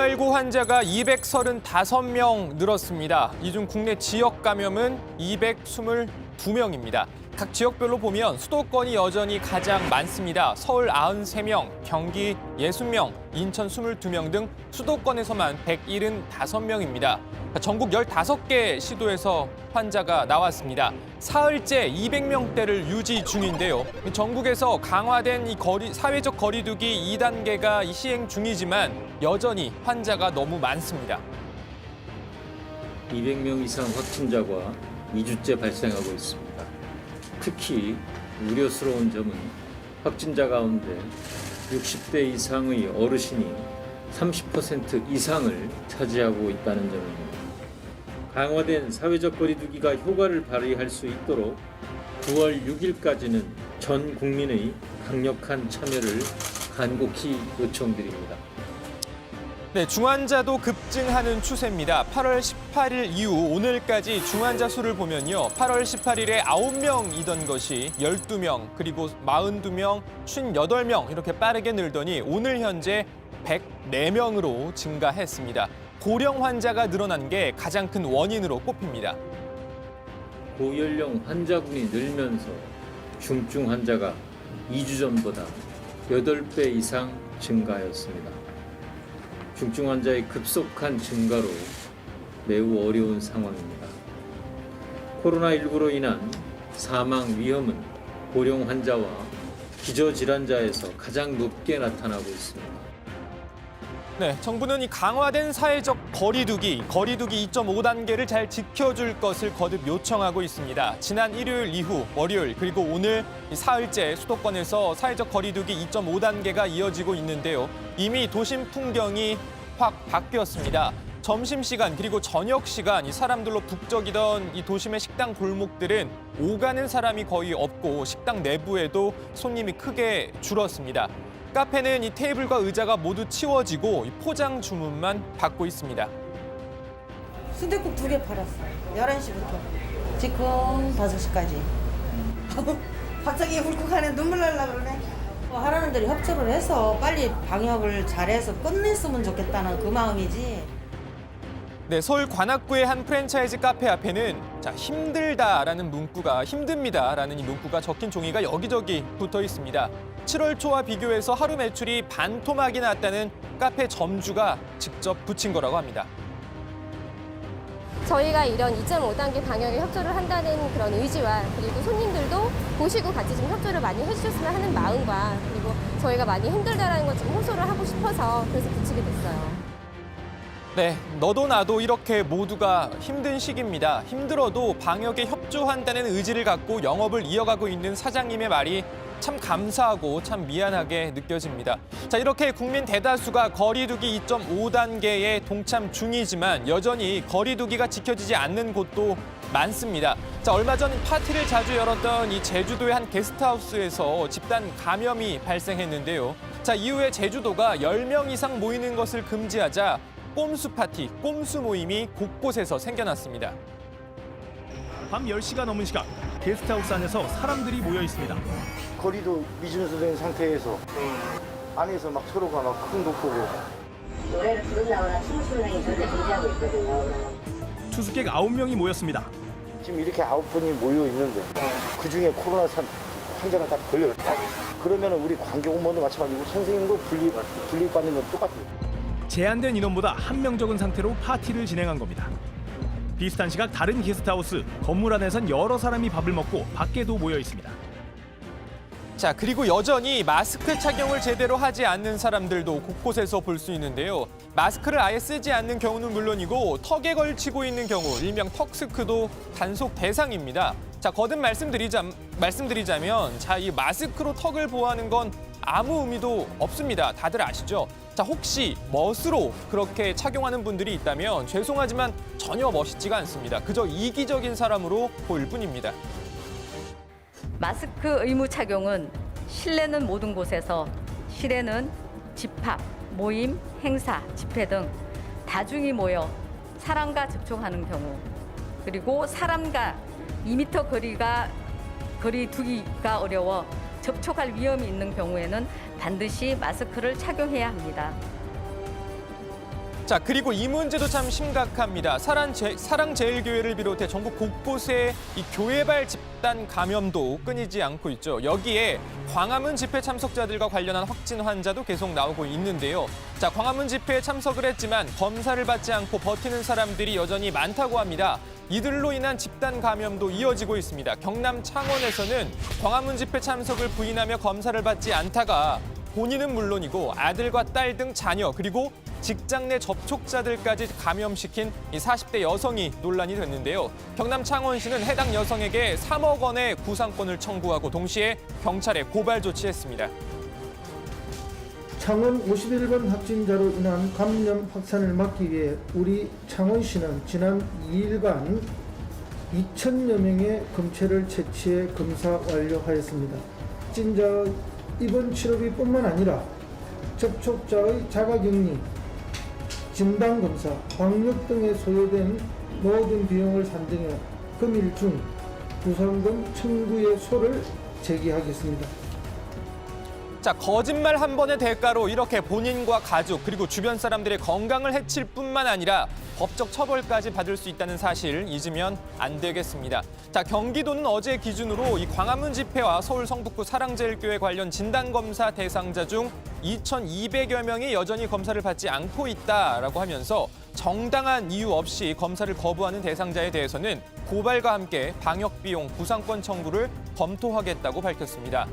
코로나19 환자가 235명 늘었습니다. 이 중 국내 지역 감염은 222명입니다. 각 지역별로 보면 수도권이 여전히 가장 많습니다. 서울 93명, 경기 60명, 인천 22명 등 수도권에서만 175명입니다. 전국 15개 시도에서 환자가 나왔습니다. 사흘째 200명대를 유지 중인데요. 전국에서 강화된 이 사회적 거리두기 2단계가 시행 중이지만 여전히 환자가 너무 많습니다. 200명 이상 확진자가 2주째 발생하고 있습니다. 특히 우려스러운 점은 확진자 가운데 60대 이상의 어르신이 30% 이상을 차지하고 있다는 점입니다. 강화된 사회적 거리두기가 효과를 발휘할 수 있도록 9월 6일까지는 전 국민의 강력한 참여를 간곡히 요청드립니다. 네, 중환자도 급증하는 추세입니다. 8월 18일 이후 오늘까지 중환자 수를 보면요. 8월 18일에 9명이던 것이 12명, 그리고 42명, 58명 이렇게 빠르게 늘더니 오늘 현재 104명으로 증가했습니다. 고령 환자가 늘어난 게 가장 큰 원인으로 꼽힙니다. 고연령 환자군이 늘면서 중증 환자가 2주 전보다 8배 이상 증가하였습니다. 중증 환자의 급속한 증가로 매우 어려운 상황입니다. 코로나19로 인한 사망 위험은 고령 환자와 기저질환자에서 가장 높게 나타나고 있습니다. 네, 정부는 이 강화된 사회적 거리두기 2.5단계를 잘 지켜줄 것을 거듭 요청하고 있습니다. 지난 일요일 이후 월요일 그리고 오늘 사흘째 수도권에서 사회적 거리두기 2.5단계가 이어지고 있는데요. 이미 도심 풍경이 확 바뀌었습니다. 점심시간 그리고 저녁시간 이 사람들로 북적이던 이 도심의 식당 골목들은 오가는 사람이 거의 없고 식당 내부에도 손님이 크게 줄었습니다. 카페는 이 테이블과 의자가 모두 치워지고 포장 주문만 받고 있습니다. 순댓국 2개 팔았어요. 11시부터. 지금 5시까지. 갑자기 울컥하네. 눈물 날라 그러네. 하라는 대로 협조를 해서 빨리 방역을 잘해서 끝냈으면 좋겠다는 그 마음이지. 네, 서울 관악구의 한 프랜차이즈 카페 앞에는 힘들다라는 문구가 힘듭니다라는 이 문구가 적힌 종이가 여기저기 붙어 있습니다. 7월 초와 비교해서 하루 매출이 반토막이 났다는 카페 점주가 직접 붙인 거라고 합니다. 저희가 이런 2.5단계 방역에 협조를 한다는 그런 의지와 그리고 손님들도 보시고 같이 좀 협조를 많이 해주셨으면 하는 마음과 그리고 저희가 많이 힘들다라는 걸 좀 호소를 하고 싶어서 그래서 붙이게 됐어요. 네, 너도 나도 이렇게 모두가 힘든 시기입니다. 힘들어도 방역에 협조한다는 의지를 갖고 영업을 이어가고 있는 사장님의 말이 참 감사하고 참 미안하게 느껴집니다. 자, 이렇게 국민 대다수가 거리두기 2.5단계에 동참 중이지만 여전히 거리두기가 지켜지지 않는 곳도 많습니다. 자, 얼마 전 파티를 자주 열었던 이 제주도의 한 게스트하우스에서 집단 감염이 발생했는데요. 자, 이후에 제주도가 10명 이상 모이는 것을 금지하자 꼼수 파티, 꼼수 모임이 곳곳에서 생겨났습니다. 밤 10시가 넘은 시각, 게스트하우스 안에서 사람들이 모여 있습니다. 거리도 미준수된 상태에서 안에서 막 서로가 막 흥도 보고 노래를 부른다거나 춤을 추는 행위 절대 금지하고 있거든요. 투숙객 9명이 모였습니다. 지금 이렇게 9분이 모여 있는데 그중에 코로나 환자가 딱 걸려요. 그러면 우리 관계 공무원도 마찬가지고 선생님도 분리받는 건 똑같아요. 제한된 인원보다 1명 적은 상태로 파티를 진행한 겁니다. 비슷한 시각 다른 게스트하우스, 건물 안에선 여러 사람이 밥을 먹고 밖에도 모여 있습니다. 자, 그리고 여전히 마스크 착용을 제대로 하지 않는 사람들도 곳곳에서 볼 수 있는데요. 마스크를 아예 쓰지 않는 경우는 물론이고 턱에 걸치고 있는 경우, 일명 턱스크도 단속 대상입니다. 자, 거듭 말씀드리자면 자, 이 마스크로 턱을 보호하는 건 아무 의미도 없습니다. 다들 아시죠? 자, 혹시 멋으로 그렇게 착용하는 분들이 있다면 죄송하지만 전혀 멋있지가 않습니다. 그저 이기적인 사람으로 보일 뿐입니다. 마스크 의무 착용은 실내는 모든 곳에서, 실외는 집합, 모임, 행사, 집회 등 다중이 모여 사람과 접촉하는 경우, 그리고 사람과 2m 거리 두기가 어려워 접촉할 위험이 있는 경우에는 반드시 마스크를 착용해야 합니다. 자, 그리고 이 문제도 참 심각합니다. 사랑제일교회를 비롯해 전국 곳곳에 이 교회발 집단 감염도 끊이지 않고 있죠. 여기에 광화문 집회 참석자들과 관련한 확진 환자도 계속 나오고 있는데요. 자, 광화문 집회에 참석을 했지만 검사를 받지 않고 버티는 사람들이 여전히 많다고 합니다. 이들로 인한 집단 감염도 이어지고 있습니다. 경남 창원에서는 광화문 집회 참석을 부인하며 검사를 받지 않다가 본인은 물론이고 아들과 딸 등 자녀 그리고 직장 내 접촉자들까지 감염시킨 이 40대 여성이 논란이 됐는데요. 경남 창원시는 해당 여성에게 3억 원의 구상권을 청구하고 동시에 경찰에 고발 조치했습니다. 창원 51번 확진자로 인한 감염 확산을 막기 위해 우리 창원시는 지난 2일간 2천여 명의 검체를 채취해 검사 완료하였습니다. 확진자 입원 치료비뿐만 아니라 접촉자의 자가격리, 진단검사, 방역 등에 소요된 모든 비용을 산정해 금일 중 구상금 청구의 소를 제기하겠습니다. 자, 거짓말 한 번의 대가로 이렇게 본인과 가족 그리고 주변 사람들의 건강을 해칠 뿐만 아니라 법적 처벌까지 받을 수 있다는 사실 잊으면 안 되겠습니다. 자, 경기도는 어제 기준으로 이 광화문 집회와 서울 성북구 사랑제일교회 관련 진단검사 대상자 중 2,200여 명이 여전히 검사를 받지 않고 있다라고 하면서 정당한 이유 없이 검사를 거부하는 대상자에 대해서는 고발과 함께 방역비용 구상권 청구를 검토하겠다고 밝혔습니다.